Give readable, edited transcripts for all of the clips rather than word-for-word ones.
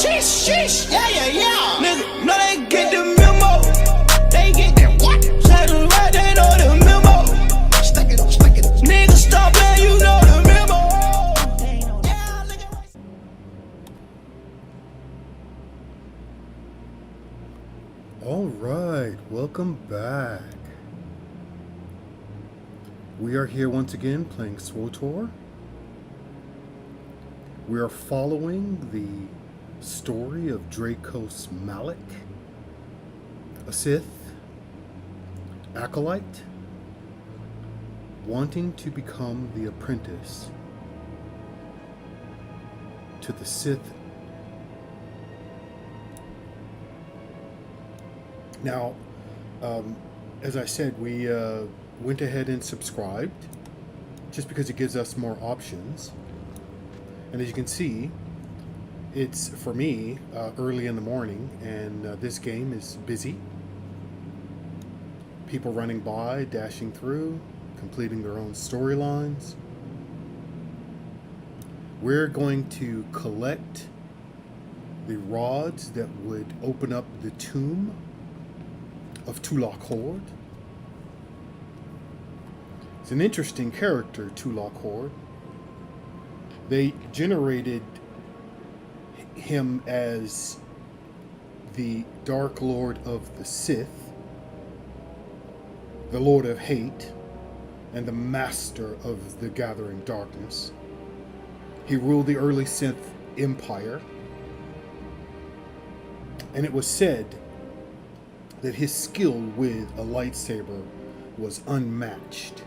Sheesh, sheesh, yeah. Nigga, no, they get the memo. They get that what? Say the right, they know the memo. Stack it up. Nigga, stop playing, you know the memo. Yeah, look at right. Alright, welcome back. We are here once again playing Swtor. We are following the story of Drakoss Malick, a Sith acolyte wanting to become the apprentice to the Sith. Now, as I said, we went ahead and subscribed just because it gives us more options. And as you can see, it's, for me, early in the morning, and this game is busy. People running by, dashing through, completing their own storylines. We're going to collect the rods that would open up the tomb of Ohhh. It's an interesting character, Ohhh. They generated him as the Dark Lord of the Sith, the Lord of Hate, and the Master of the Gathering Darkness. He ruled the early Sith Empire, and it was said that his skill with a lightsaber was unmatched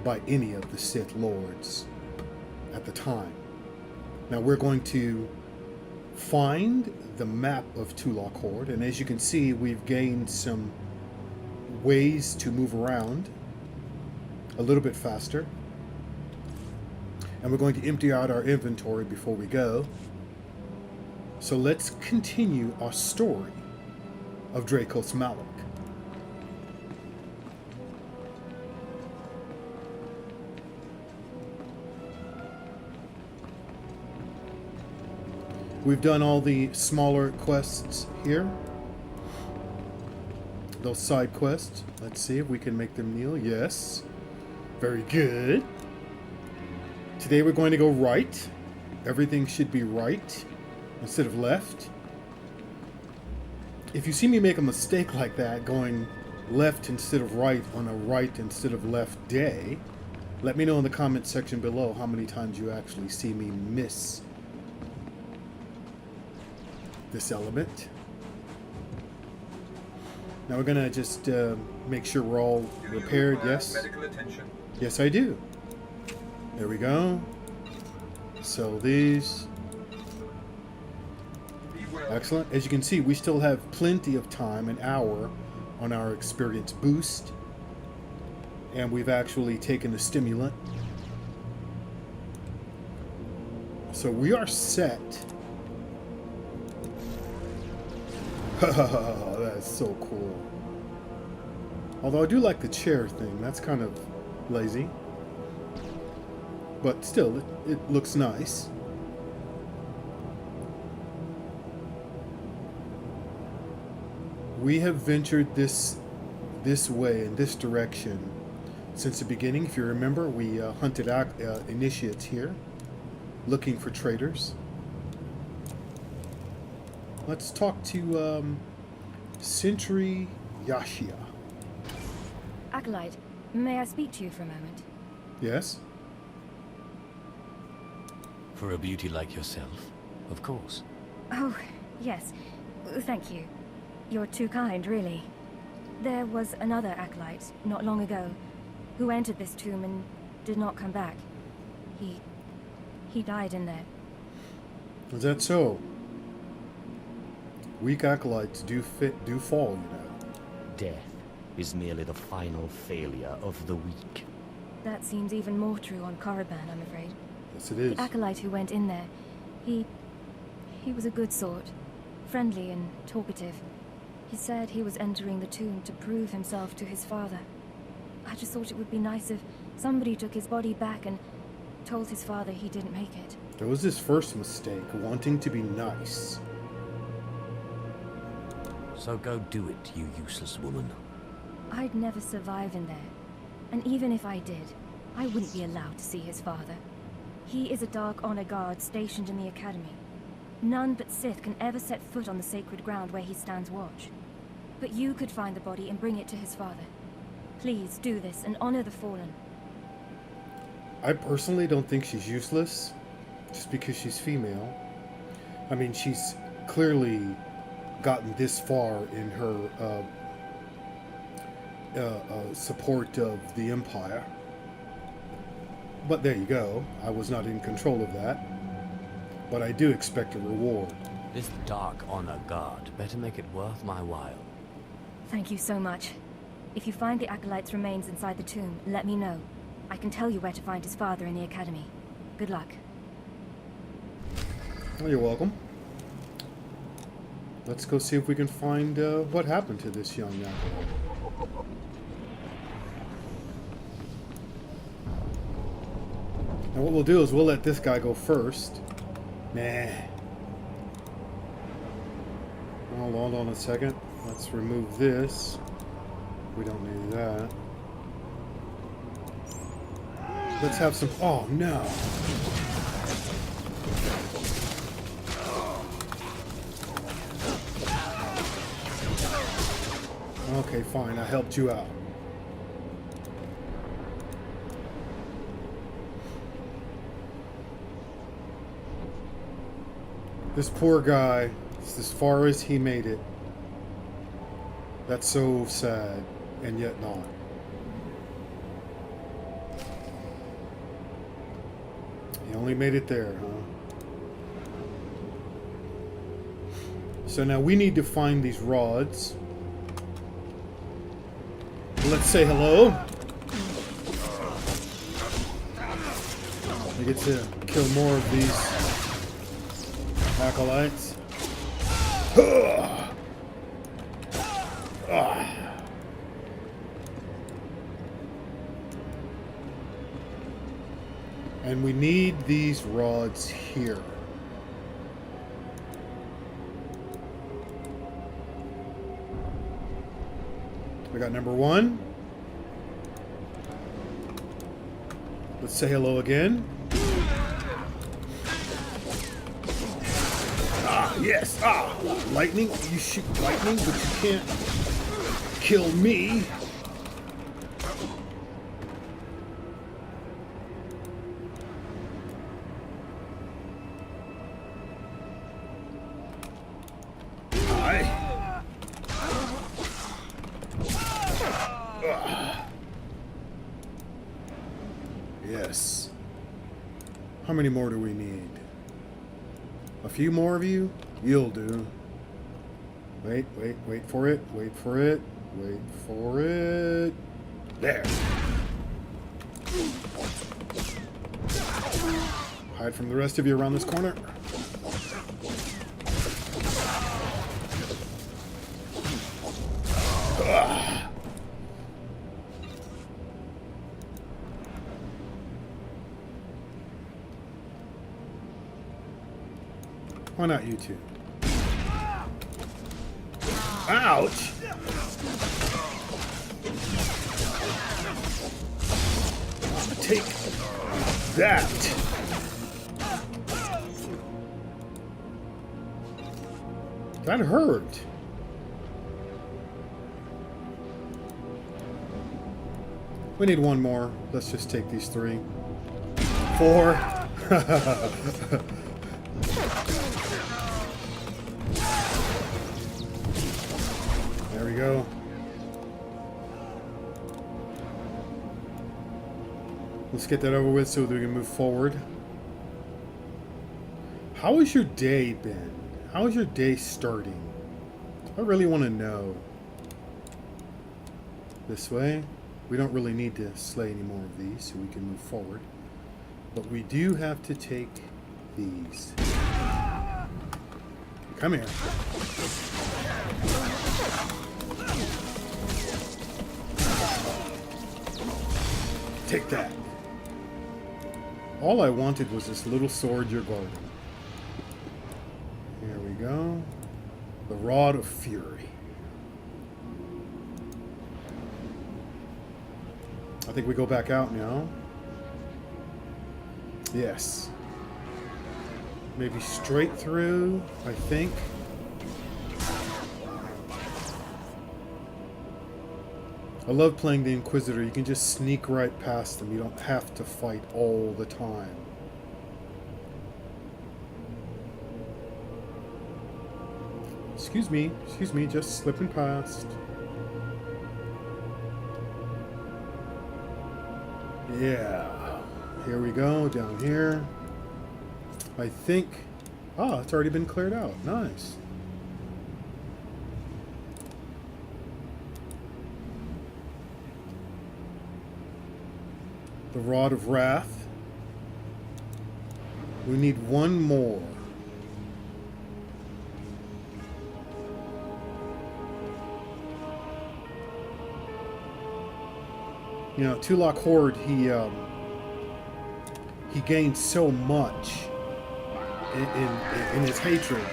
by any of the Sith Lords at the time. Now we're going to find the map of Ohhh, and as you can see, we've gained some ways to move around a little bit faster. And we're going to empty out our inventory before we go. So let's continue our story of Drakoss Malick. We've done all the smaller quests here. Those side quests. Let's see if we can make them kneel. Yes. Very good. Today we're going to go right. Everything should be right instead of left. If you see me make a mistake like that, going left instead of right on a right instead of left day, let me know in the comment section below how many times you actually see me miss this element. Now we're gonna just make sure we're all repaired. Yes. Medical attention. Yes, I do. There we go. So these. Excellent. As you can see, we still have plenty of time, an hour, on our experience boost. And we've actually taken the stimulant. So we are set. That's so cool. Although I do like the chair thing. That's kind of lazy. But still, it looks nice. We have ventured this way, in this direction, since the beginning. If you remember, we hunted out initiates here, looking for traitors. Let's talk to Sentry Yashia. Acolyte, may I speak to you for a moment? Yes? For a beauty like yourself, of course. Oh, yes. Thank you. You're too kind, really. There was another acolyte, not long ago, who entered this tomb and did not come back. He died in there. Is that so? Weak acolytes do fall, you know. Death is merely the final failure of the weak. That seems even more true on Korriban, I'm afraid. Yes, it is. The acolyte who went in there, he was a good sort, friendly and talkative. He said he was entering the tomb to prove himself to his father. I just thought it would be nice if somebody took his body back and told his father he didn't make it. There was his first mistake, wanting to be nice. So go do it, you useless woman. I'd never survive in there. And even if I did, I wouldn't be allowed to see his father. He is a Dark Honor Guard stationed in the Academy. None but Sith can ever set foot on the sacred ground where he stands watch. But you could find the body and bring it to his father. Please do this and honor the fallen. I personally don't think she's useless, just because she's female. I mean, she's clearly gotten this far in her support of the Empire. But there you go. I was not in control of that. But I do expect a reward. This Dark Honor Guard better make it worth my while. Thank you so much. If you find the Acolyte's remains inside the tomb, let me know. I can tell you where to find his father in the Academy. Good luck. Well, you're welcome. Let's go see if we can find what happened to this young acolyte. And what we'll do is we'll let this guy go first. Nah. Hold on a second. Let's remove this. We don't need that. Let's have some... Oh, no. Okay, fine. I helped you out. This poor guy, it's as far as he made it. That's so sad, and yet not. He only made it there, huh? So now we need to find these rods. Let's say hello. We get to kill more of these acolytes. And we need these rods here. We got number one. Let's say hello again. Ah, yes. Ah, lightning. You shoot lightning, but you can't kill me. Yes. How many more do we need? A few more of you? You'll do. Wait for it. Wait for it. Wait for it. There. Hide from the rest of you around this corner. Why not you two? Ouch! Take that! That hurt. We need one more. Let's just take these 3. 4. There we go. Let's get that over with so that we can move forward. How has your day been? How is your day starting? I really want to know. This way. We don't really need to slay any more of these so we can move forward. But we do have to take these. Come here. Take that. All I wanted was this little sword you're guarding. Here we go. The Rod of Fury. I think we go back out now. Yes. Maybe straight through, I think. I love playing the Inquisitor. You can just sneak right past them. You don't have to fight all the time. Excuse me, just slipping past. Yeah, here we go, down here. I think, it's already been cleared out. Nice. The Rod of Wrath. We need one more. You know, Tulak Horde, he gained so much in his hatred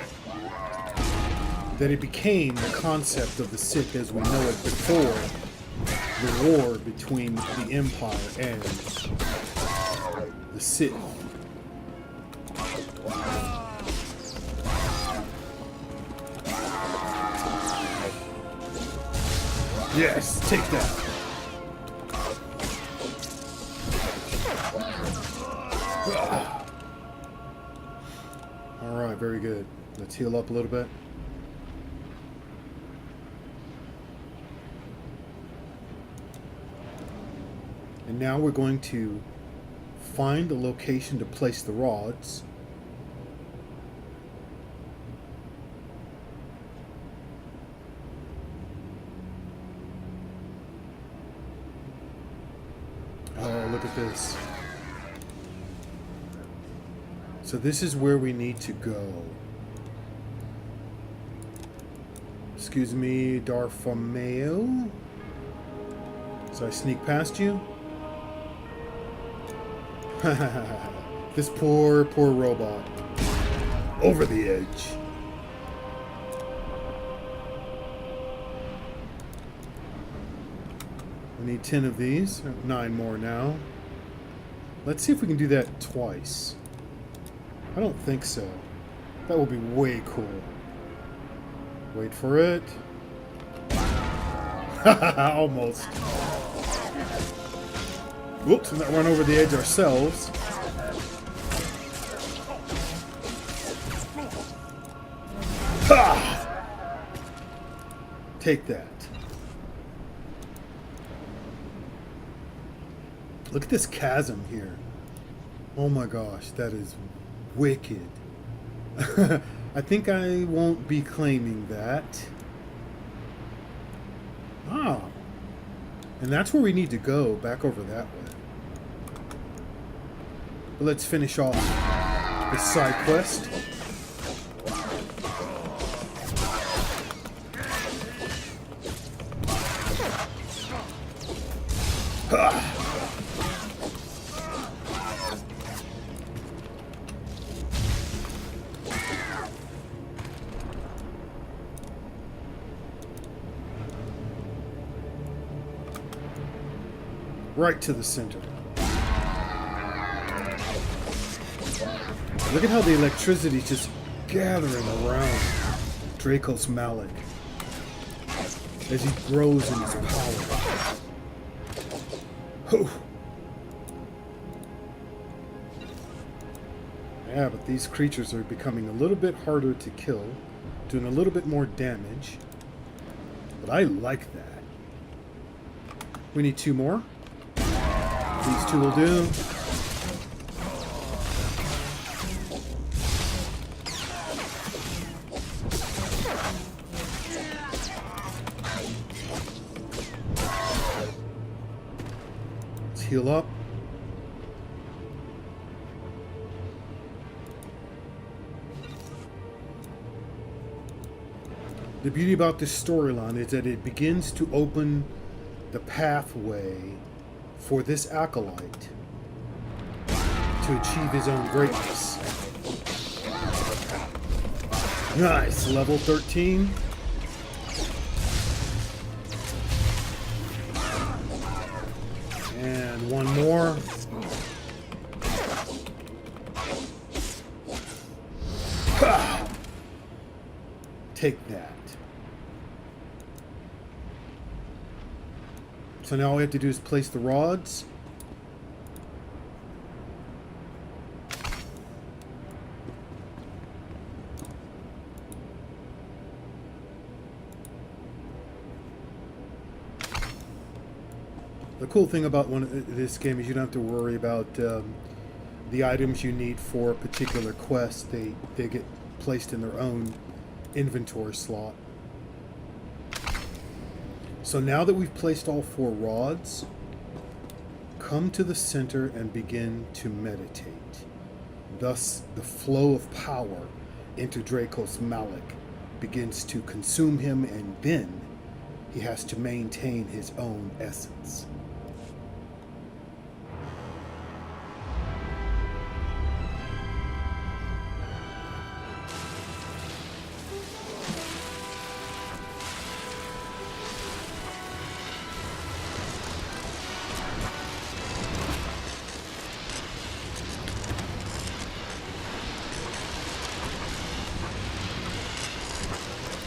that it became the concept of the Sith as we know it before the war between the Empire and the Sith. Yes, take that. Alright, very good. Let's heal up a little bit. And now we're going to find the location to place the rods. Oh, look at this. So this is where we need to go. Excuse me, Darfamail. So I sneak past you? This poor robot. Over the edge. We need 10 of these. 9 more now. Let's see if we can do that twice. I don't think so. That would be way cool. Wait for it. Almost. Whoops, and not run over the edge ourselves. Ha! Take that. Look at this chasm here. Oh my gosh, that is wicked. I think I won't be claiming that. Ah. And that's where we need to go, back over that way. But let's finish off this side quest. Ha! Right to the center. Look at how the electricity is just gathering around Drakoss Malick as he grows in his power. Oh. Yeah, but these creatures are becoming a little bit harder to kill, doing a little bit more damage. But I like that. We need 2 more. These 2 will do. Let's heal up. The beauty about this storyline is that it begins to open the pathway for this acolyte to achieve his own greatness. Nice, level 13. And one more. Ha! Take that. So now all we have to do is place the rods. The cool thing about this game is you don't have to worry about the items you need for a particular quest. They get placed in their own inventory slot. So now that we've placed all 4 rods, come to the center and begin to meditate. Thus, the flow of power into Drakoss Malick begins to consume him, and then he has to maintain his own essence.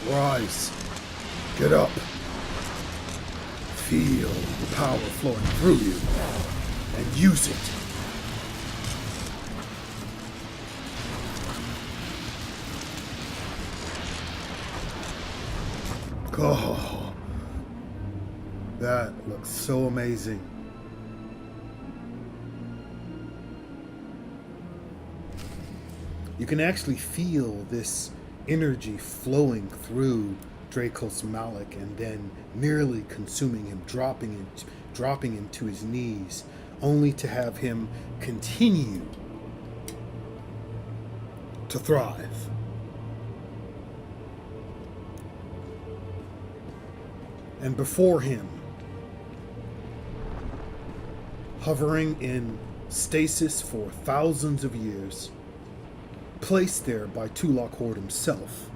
Rise. Get up. Feel the power flowing through you and use it. Oh, that looks so amazing. You can actually feel this energy flowing through Drakoss Malick and then nearly consuming him, dropping him to his knees, only to have him continue to thrive. And before him, hovering in stasis for thousands of years, placed there by Tulak Horde himself,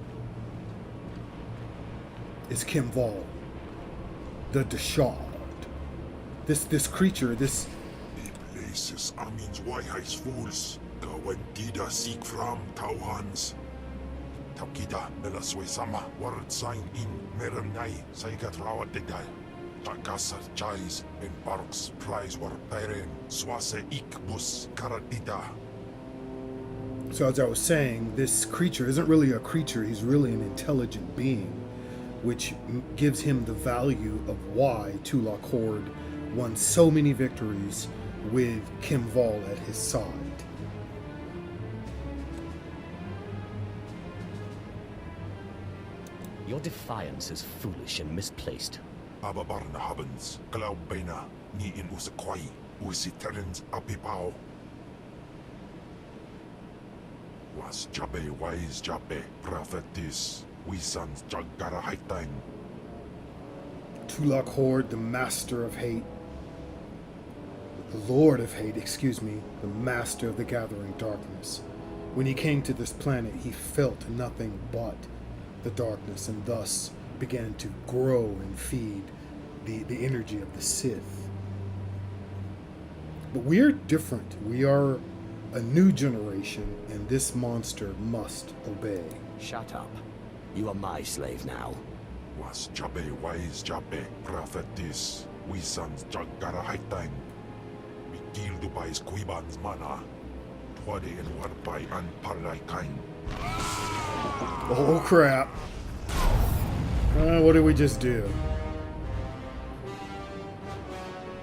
is Kimval, the Deshard. This creature, this... The places Amin's Waiheis fools, Gawantida seek from Tauhans. Taukida Melaswe Sama, Ward sign in Merenai, Saigat Rawadedai. Takasar Chais, and Parks Prize War Peren, Swase Ikbus Karadida. So as I was saying, this creature isn't really a creature, he's really an intelligent being, which gives him the value of why Tulak Horde won so many victories with Kimval at his side. Your defiance is foolish and misplaced. Ababarna Habans, Glaubena, Ni in Usakwai, Usiterens Apipao. Was Jabe wise Jabe, prophetess, we sons Jagara Haitain. Tulak Horde, the master of hate, the lord of hate, excuse me, the master of the gathering darkness. When he came to this planet, he felt nothing but the darkness, and thus began to grow and feed the energy of the Sith. But we're different. We are a new generation, and this monster must obey. Shut up. You are my slave now. Was Jabe wise Jabe, prophetess, we sons Jagara Haitain. We killed Dubai's Korriban's mana. Twade and Warpai and Parlaikain. Oh crap. What did we just do?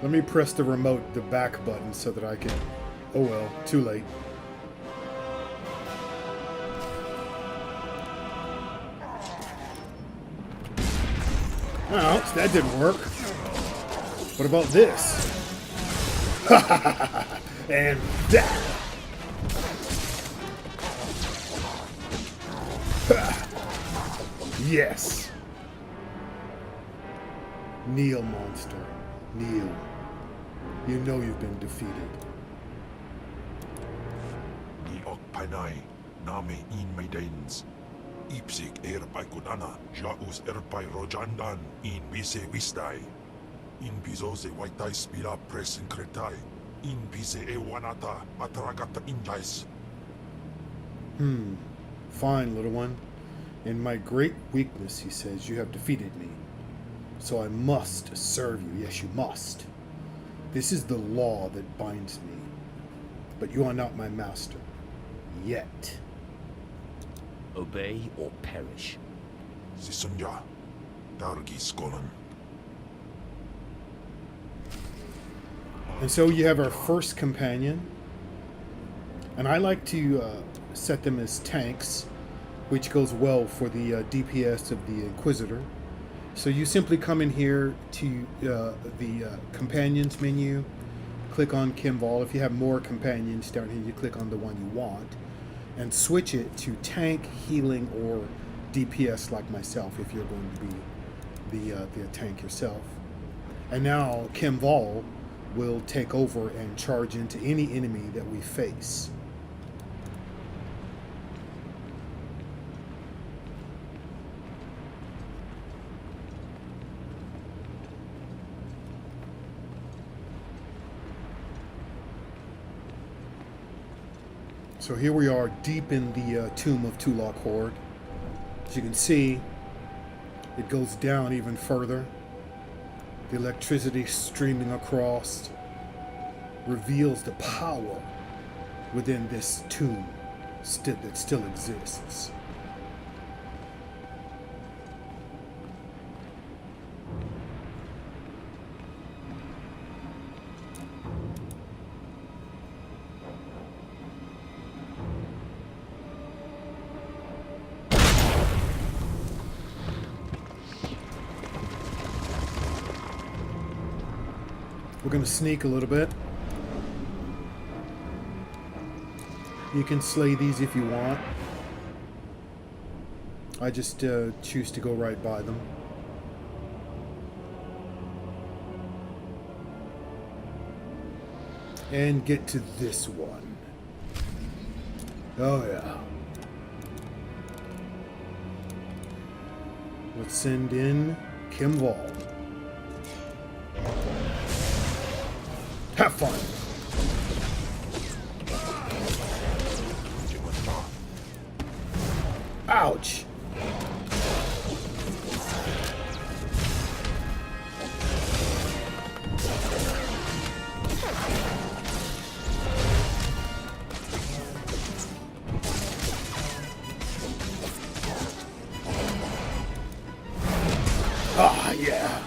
Let me press the remote, the back button, so that I can... Oh well, too late. Oh, that didn't work. What about this? And that! Yes! Kneel, monster. Kneel. You know you've been defeated. Ni Okpanai, Name in Maidens. Ipsik Erpai Kunana, Jaus Erpai Rojandan, in Vise Vistai. In piso se waitai spila presen kretai. In pise e wanata atragata injais. Fine, little one. In my great weakness, he says, you have defeated me. So I must serve you. Yes, you must. This is the law that binds me. But you are not my master. Yet. Obey or perish. Sisunya. Dargi skolan. And so you have our first companion. And I like to set them as tanks, which goes well for the DPS of the Inquisitor. So you simply come in here to the companions menu, click on Kimval. If you have more companions down here, you click on the one you want, and switch it to tank, healing, or DPS like myself if you're going to be the tank yourself. And now Kimval will take over and charge into any enemy that we face. So here we are deep in the tomb of Tulak Horde. As you can see, it goes down even further. The electricity streaming across reveals the power within this tomb that still exists. We're going to sneak a little bit. You can slay these if you want. I just choose to go right by them. And get to this one. Oh yeah. Let's send in Kimval. Have fun. Ouch. Ah, yeah.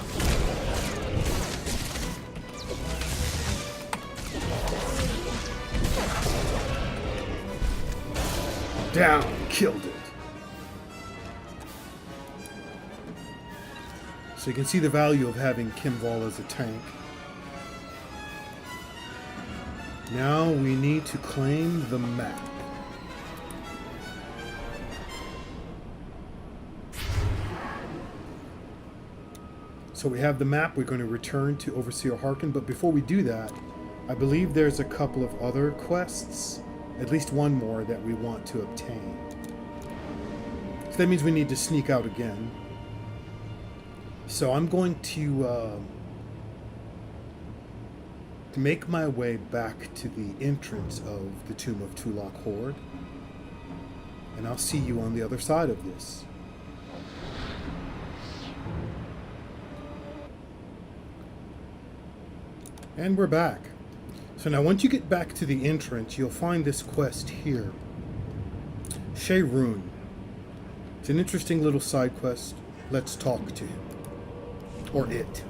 Down, killed it. So you can see the value of having Kimval as a tank. Now we need to claim the map. So we have the map. We're going to return to Overseer Harkin, but before we do that, I believe there's a couple of other quests. At least one more that we want to obtain. So that means we need to sneak out again. So I'm going to make my way back to the entrance of the Tomb of Tulak Horde. And I'll see you on the other side of this. And we're back. So now once you get back to the entrance, you'll find this quest here. Shayrun. It's an interesting little side quest. Let's talk to him. Or it.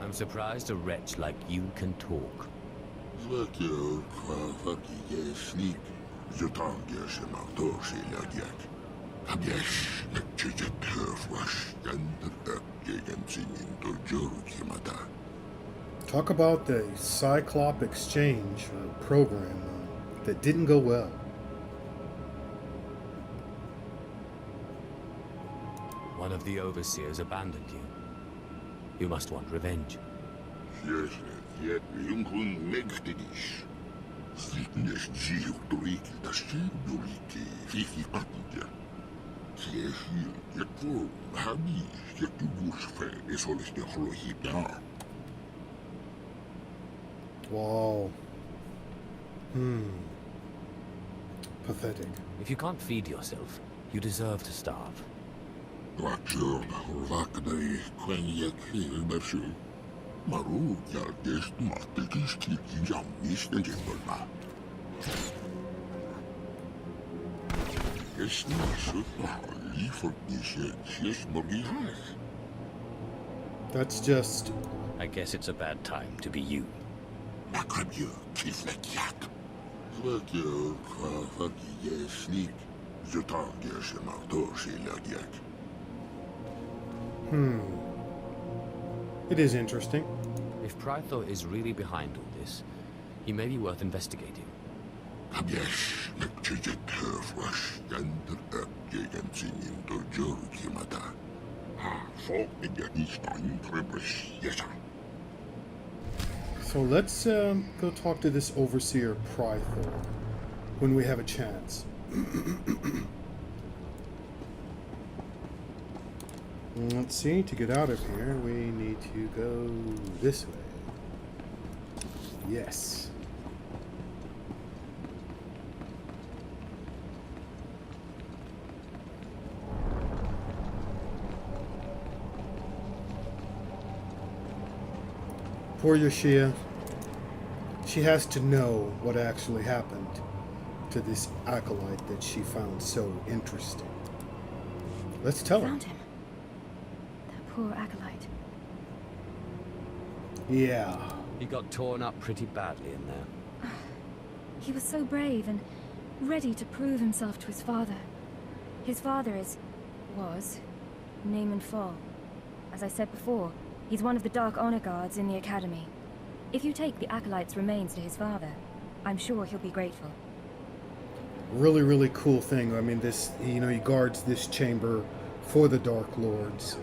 I'm surprised a wretch like you can talk. Talk about the Cyclop exchange or program that didn't go well. One of the overseers abandoned you. You must want revenge. Sitten siirtoliikiltä symboliikki fifikatja. Kiehiin ja kolm hämis ja kyvusfe esoliste holohipää. Wow. Pathetic. If you can't feed yourself, you deserve to starve. Ratjörn vaknai kvenjek hilmersy. Maru jälkeest mahtikiski jammista jengolma. That's just... I guess it's a bad time to be you. Makrabje kiflekjak. Svekje kvafakje snik. Zutagje senatorsilagjak. It is interesting. If Prythor is really behind all this, he may be worth investigating. Kabjesh lepчеjet höfrash jänder öpjejen sinin to jörkimata. Folk ja nistain trebres jesa. So let's go talk to this overseer Prythor when we have a chance. Let's see, to get out of here, we need to go this way. Yes. Poor Yoshia. She has to know what actually happened to this acolyte that she found so interesting. Let's tell her. Found him. That poor acolyte. Yeah. He got torn up pretty badly in there. He was so brave and ready to prove himself to his father. His father was Naaman Fall. As I said before, he's one of the Dark Honor Guards in the Academy. If you take the acolyte's remains to his father, I'm sure he'll be grateful. Really, really cool thing. I mean, this, he guards this chamber for the Dark Lords.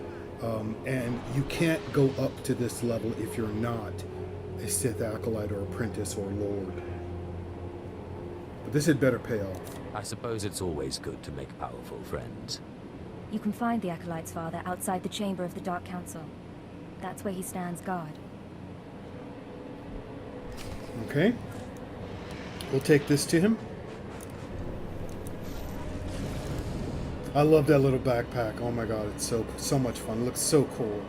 And you can't go up to this level if you're not a Sith acolyte or apprentice or lord. But this had better pay off. I suppose it's always good to make powerful friends. You can find the acolyte's father outside the chamber of the Dark Council. That's where he stands guard. Okay. We'll take this to him. I love that little backpack. Oh my god, it's so much fun. It looks so cool.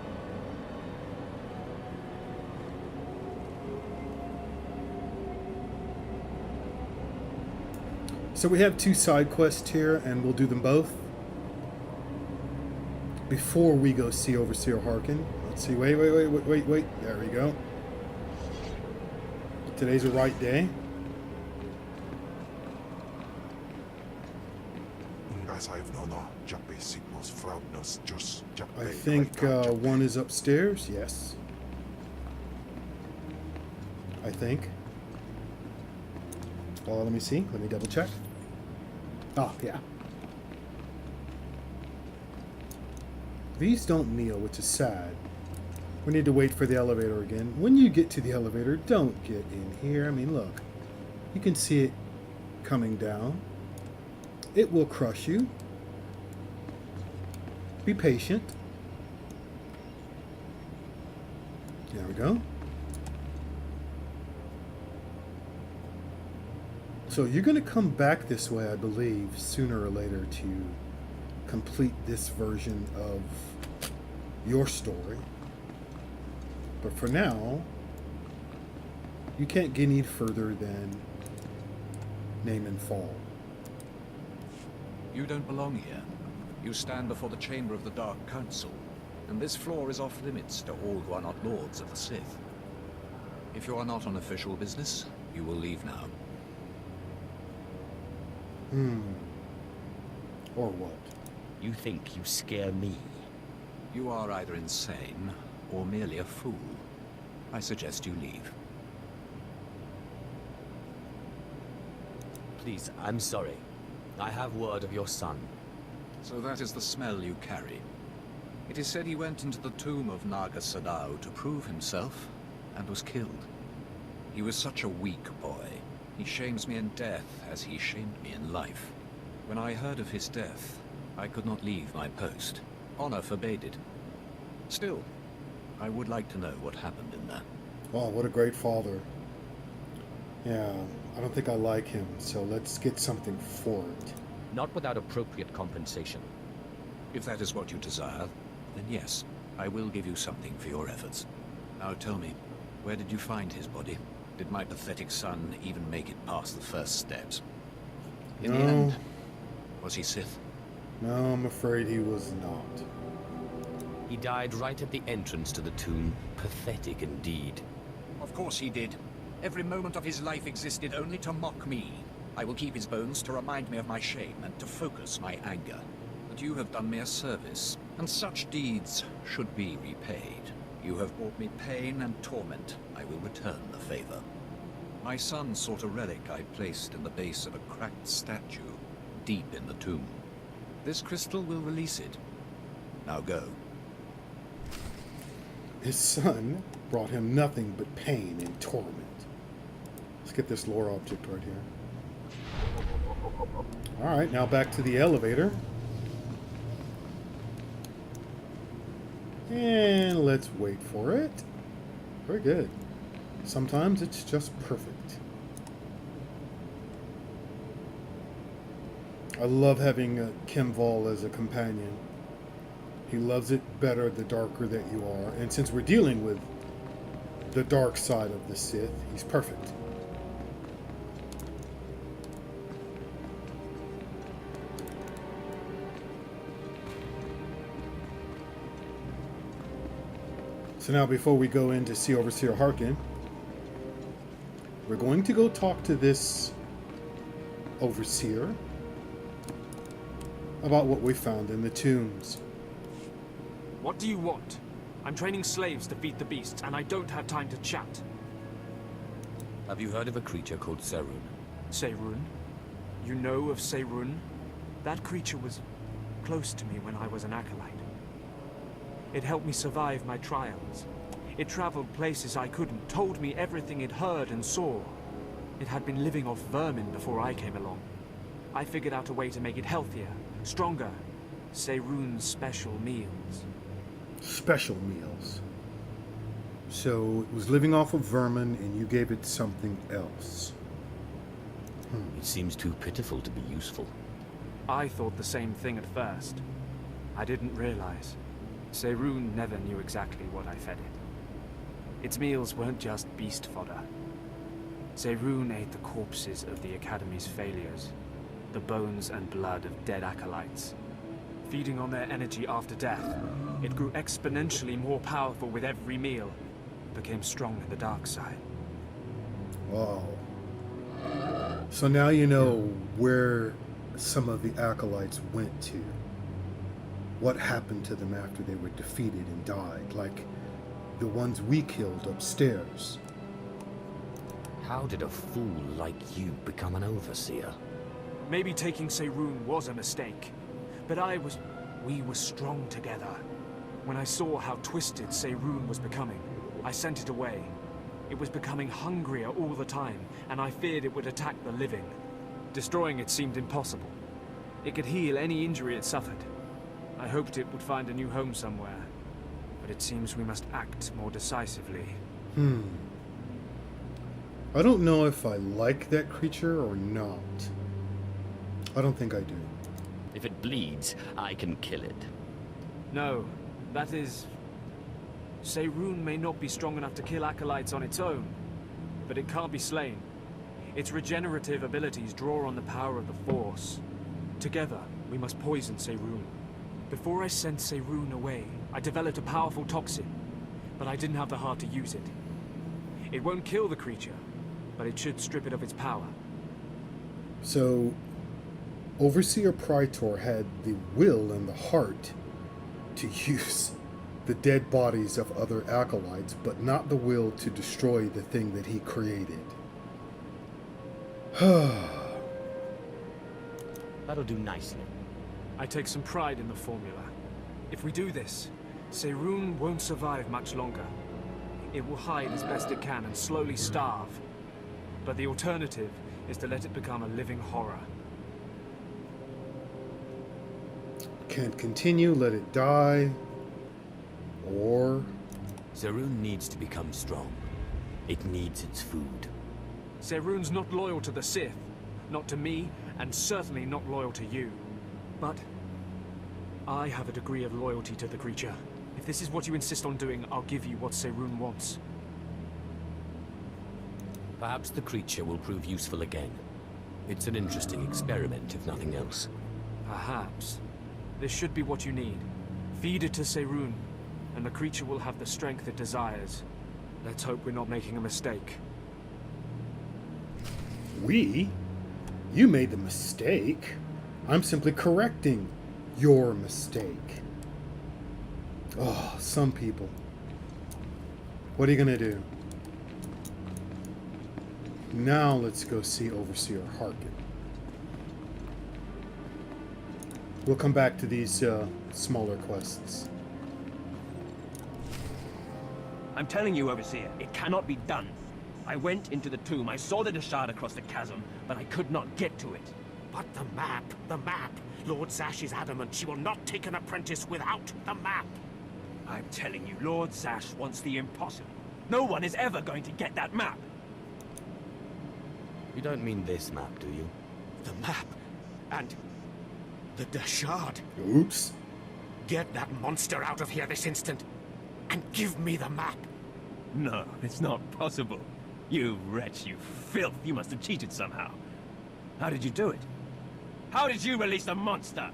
So we have 2 side quests here, and we'll do them both before we go see Overseer Harkin. Let's see. Wait. There we go. Today's a right day. I think one is upstairs. Yes. I think. Let me see. Let me double check. Oh, yeah. These don't kneel, which is sad. We need to wait for the elevator again. When you get to the elevator, don't get in here. I mean, look. You can see it coming down. It will crush you. Be patient. There we go. So you're going to come back this way, I believe, sooner or later to complete this version of your story. But for now, you can't get any further than Naaman Fall. You don't belong here. You stand before the chamber of the Dark Council, and this floor is off limits to all who are not lords of the Sith. If you are not on official business, you will leave now. Or what? You think you scare me? You are either insane or merely a fool. I suggest you leave. Please, I'm sorry. I have word of your son. So that is the smell you carry. It is said he went into the tomb of Naga Sadao to prove himself, and was killed. He was such a weak boy. He shames me in death as he shamed me in life. When I heard of his death, I could not leave my post. Honor forbade it. Still, I would like to know what happened in there. Oh, what a great father. Yeah, I don't think I like him, so let's get something for it. Not without appropriate compensation. If that is what you desire, then yes, I will give you something for your efforts. Now tell me, where did you find his body? Did my pathetic son even make it past the first steps? In the end, was he Sith? No, I'm afraid he was not. He died right at the entrance to the tomb. Pathetic indeed. Of course he did. Every moment of his life existed only to mock me. I will keep his bones to remind me of my shame and to focus my anger. But you have done me a service, and such deeds should be repaid. You have brought me pain and torment. I will return the favor. My son sought a relic I placed in the base of a cracked statue, deep in the tomb. This crystal will release it. Now go. His son brought him nothing but pain and torment. Let's get this lore object right here. Alright, now back to the elevator. And let's wait for it. Very good. Sometimes it's just perfect. I love having Kimval as a companion. He loves it better the darker that you are. And since we're dealing with the dark side of the Sith, he's perfect. So now before we go in to see Overseer Harkin, we're going to go talk to this Overseer about what we found in the tombs. What do you want? I'm training slaves to feed the beasts, and I don't have time to chat. Have you heard of a creature called Serun? Seirun? You know of Seirun? That creature was close to me when I was an acolyte. It helped me survive my trials. It traveled places I couldn't, told me everything it heard and saw. It had been living off vermin before I came along. I figured out a way to make it healthier, stronger. Seirun's special meals. Special meals. So it was living off of vermin and you gave it something else. It seems too pitiful to be useful. I thought the same thing at first. I didn't realize. Seirun never knew exactly what I fed it. Its meals weren't just beast fodder. Seirun ate the corpses of the Academy's failures, the bones and blood of dead acolytes. Feeding on their energy after death, it grew exponentially more powerful with every meal, became strong in the dark side. Wow. So now you know where some of the acolytes went to. What happened to them after they were defeated and died, like the ones we killed upstairs. How did a fool like you become an overseer? Maybe taking Seirun was a mistake, but we were strong together. When I saw how twisted Seirun was becoming, I sent it away. It was becoming hungrier all the time, and I feared it would attack the living. Destroying it seemed impossible. It could heal any injury it suffered. I hoped it would find a new home somewhere, but it seems we must act more decisively. I don't know if I like that creature or not. I don't think I do. If it bleeds, I can kill it. No, that is... Seirun may not be strong enough to kill acolytes on its own, but it can't be slain. Its regenerative abilities draw on the power of the Force. Together, we must poison Seirun. Before I sent Seirun away, I developed a powerful toxin, but I didn't have the heart to use it. It won't kill the creature, but it should strip it of its power. So, Overseer Prt1 had the will and the heart to use the dead bodies of other acolytes, but not the will to destroy the thing that he created. That'll do nicely. I take some pride in the formula. If we do this, Seirun won't survive much longer. It will hide as best it can and slowly starve. But the alternative is to let it become a living horror. Can't continue, let it die. Or... Serun needs to become strong. It needs its food. Serun's not loyal to the Sith. Not to me, and certainly not loyal to you. But I have a degree of loyalty to the creature. If this is what you insist on doing, I'll give you what Serun wants. Perhaps the creature will prove useful again. It's an interesting experiment, if nothing else. Perhaps. This should be what you need. Feed it to Serun, and the creature will have the strength it desires. Let's hope we're not making a mistake. We? You made the mistake. I'm simply correcting your mistake. Oh, some people. What are you gonna do? Now let's go see Overseer Harkin. We'll come back to these smaller quests. I'm telling you, Overseer, it cannot be done. I went into the tomb, I saw the Dashard across the chasm, but I could not get to it. But the map, the map! Lord Zash is adamant she will not take an apprentice without the map! I'm telling you, Lord Zash wants the impossible. No one is ever going to get that map. You don't mean this map, do you? The map! And the Dashard! Oops. Get that monster out of here this instant, and give me the map! No, it's not possible. You wretch, you filth, you must have cheated somehow. How did you do it? How did you release the monster?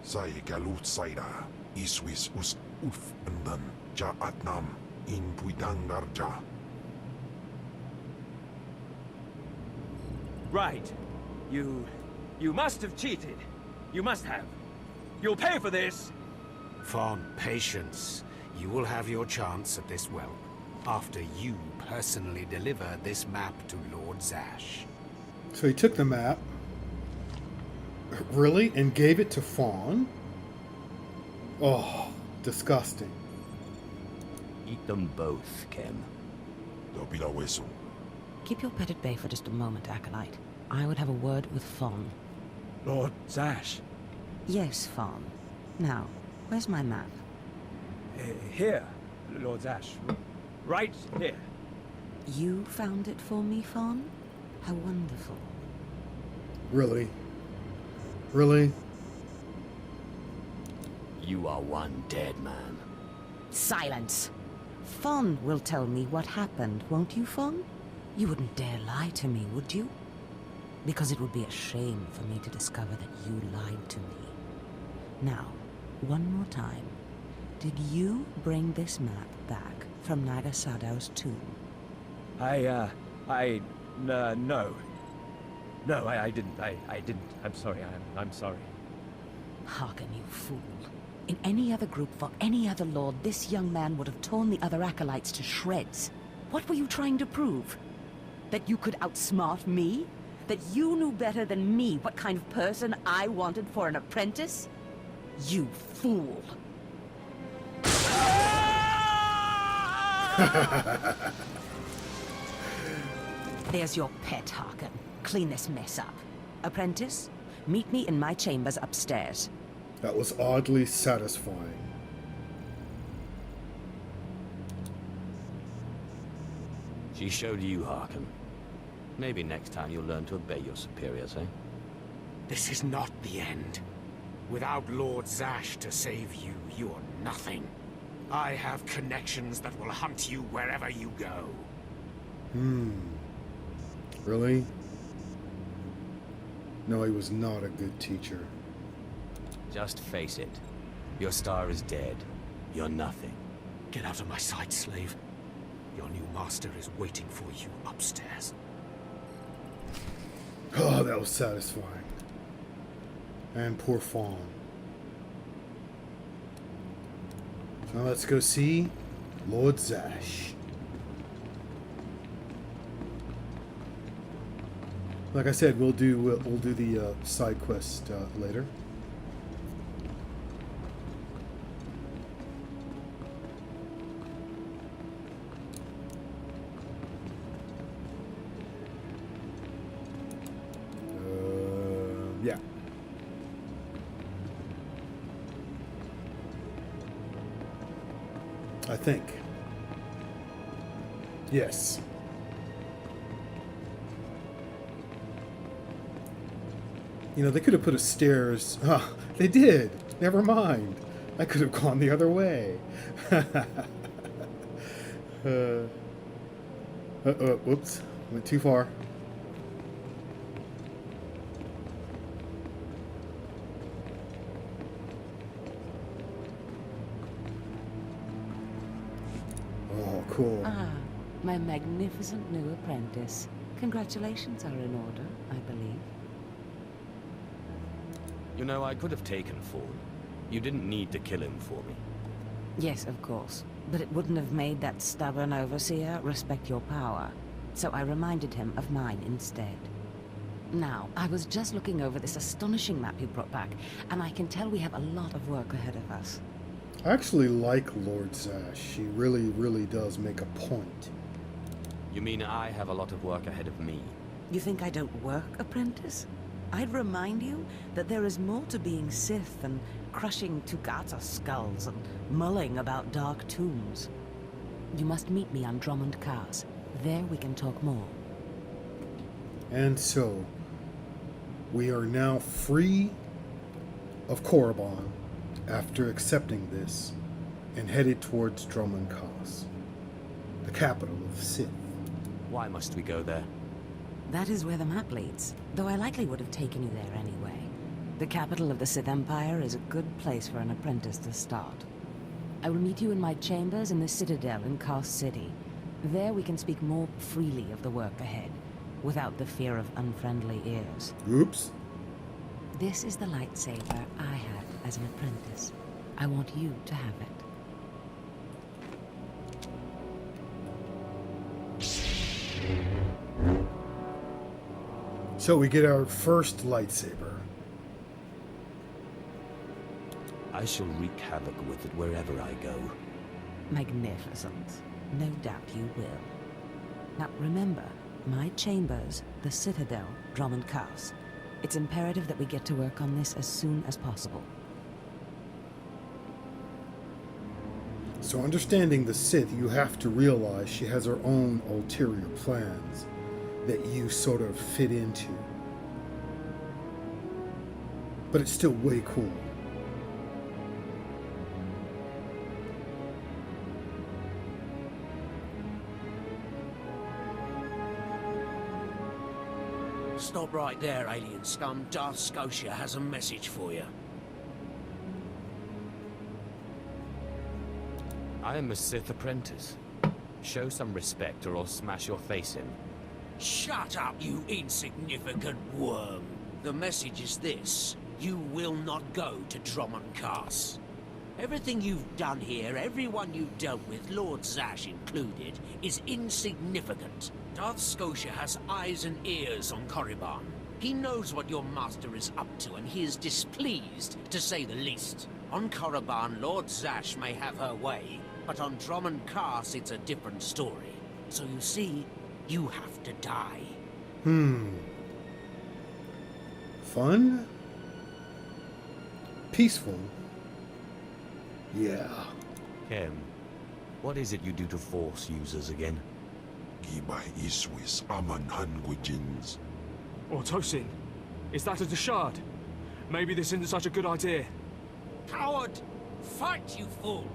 Sai galut saira, iswis us uf andan, ja atnam, in puidangarja. Right. You must have cheated. You must have. You'll pay for this. Fawn, patience. You will have your chance at this whelp, after you personally deliver this map to Lord Zash. So he took the map. Really? And gave it to Fawn? Oh, disgusting. Eat them both, Kem. Dobila wesu. Keep your pet at bay for just a moment, Acolyte. I would have a word with Fawn. Lord Zash. Yes, Fawn. Now, where's my map? Here, Lord Zash. Right here. You found it for me, Fawn? How wonderful. Really? Really? You are one dead man. Silence! Fawn will tell me what happened, won't you, Fawn? You wouldn't dare lie to me, would you? Because it would be a shame for me to discover that you lied to me. Now, one more time. Did you bring this map back from Naga Sadow's tomb? No. No, I didn't. I didn't. I'm sorry. I'm sorry. Hearken, you fool. In any other group for any other lord, this young man would have torn the other acolytes to shreds. What were you trying to prove? That you could outsmart me? That you knew better than me what kind of person I wanted for an apprentice? You fool. There's your pet, Harkin. Clean this mess up. Apprentice, meet me in my chambers upstairs. That was oddly satisfying. She showed you, Harkin. Maybe next time you'll learn to obey your superiors, eh? This is not the end. Without Lord Zash to save you, you're nothing. I have connections that will hunt you wherever you go. Really? No, he was not a good teacher. Just face it. Your star is dead. You're nothing. Get out of my sight, slave. Your new master is waiting for you upstairs. Oh, that was satisfying. And poor Fawn. Now let's go see Lord Zash. Like I said, we'll do the side quest later. I think. Yes. You know, they could have put a stairs. Ah, they did. Never mind. I could have gone the other way. Whoops. Went too far. Oh, cool. Ah, my magnificent new apprentice. Congratulations are in order, I believe. You know, I could have taken Fawn. You didn't need to kill him for me. Yes, of course. But it wouldn't have made that stubborn overseer respect your power. So I reminded him of mine instead. Now, I was just looking over this astonishing map you brought back, and I can tell we have a lot of work ahead of us. I actually like Lord Zash. She really, really does make a point. You mean I have a lot of work ahead of me? You think I don't work, apprentice? I'd remind you that there is more to being Sith than crushing Tugata skulls and mulling about dark tombs. You must meet me on Drummond Cars. There we can talk more. And so, we are now free of Korriban after accepting this and headed towards Drummond Cars, the capital of the Sith. Why must we go there? That is where the map leads, though I likely would have taken you there anyway. The capital of the Sith Empire is a good place for an apprentice to start. I will meet you in my chambers in the Citadel in Kars City. There we can speak more freely of the work ahead, without the fear of unfriendly ears. Oops. This is the lightsaber I had as an apprentice. I want you to have it. So we get our first lightsaber. I shall wreak havoc with it wherever I go. Magnificent. No doubt you will. Now remember, my chambers, the Citadel, Drummond Cars. It's imperative that we get to work on this as soon as possible. So understanding the Sith, you have to realize she has her own ulterior plans that you sort of fit into. But it's still way cool. Stop right there, alien scum. Darth Scotia has a message for you. I am a Sith apprentice. Show some respect or I'll smash your face in. Shut up, you insignificant worm. The message is this. You will not go to Drummond Cars. Everything you've done here, everyone you've dealt with, Lord Zash included, is insignificant. Darth Scotia has eyes and ears on Korriban. He knows what your master is up to, and he is displeased, to say the least. On Korriban, Lord Zash may have her way, but on Drummond Cars, it's a different story. So you see, you have to die. Fun? Peaceful? Yeah. Kem, what is it you do to Force users again? Giba iswis aman hangujins. Or Tosin, is that a Deshard? Maybe this isn't such a good idea. Coward! Fight, you fool!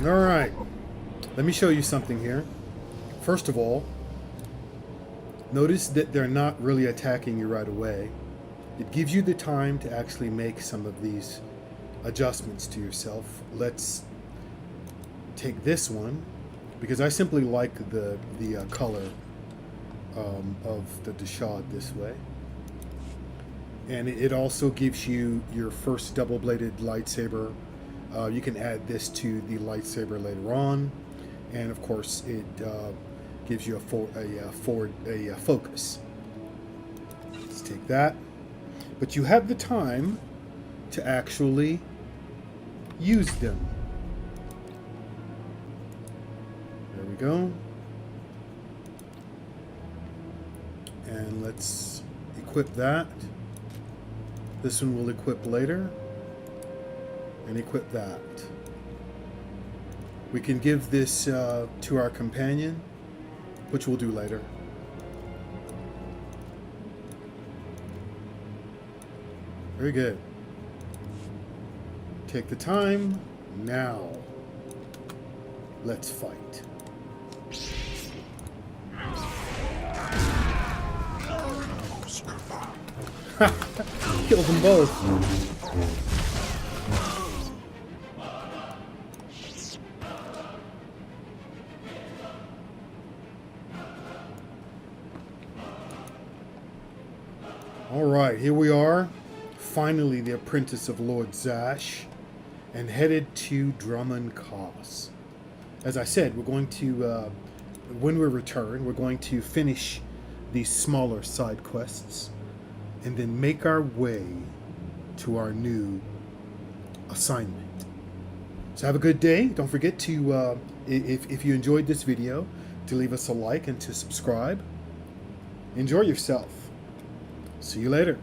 Alright. Let me show you something here. First of all, notice that they're not really attacking you right away. It gives you the time to actually make some of these adjustments to yourself. Let's take this one, because I simply like the color of the Deshad this way. And it also gives you your first double-bladed lightsaber. You can add this to the lightsaber later on, and of course it gives you a focus. Let's take that. But you have the time to actually use them. There we go. And let's equip that. This one will equip later. and equip that. We can give this to our companion, which we'll do later. Very good. Take the time. Now, let's fight. Killed them both. Alright, here we are. Finally the apprentice of Lord Zash. And headed to Drummond Koss. As I said, we're going to, when we return, we're going to finish these smaller side quests. And then make our way to our new assignment. So have a good day. Don't forget to, if you enjoyed this video, to leave us a like and to subscribe. Enjoy yourself. See you later.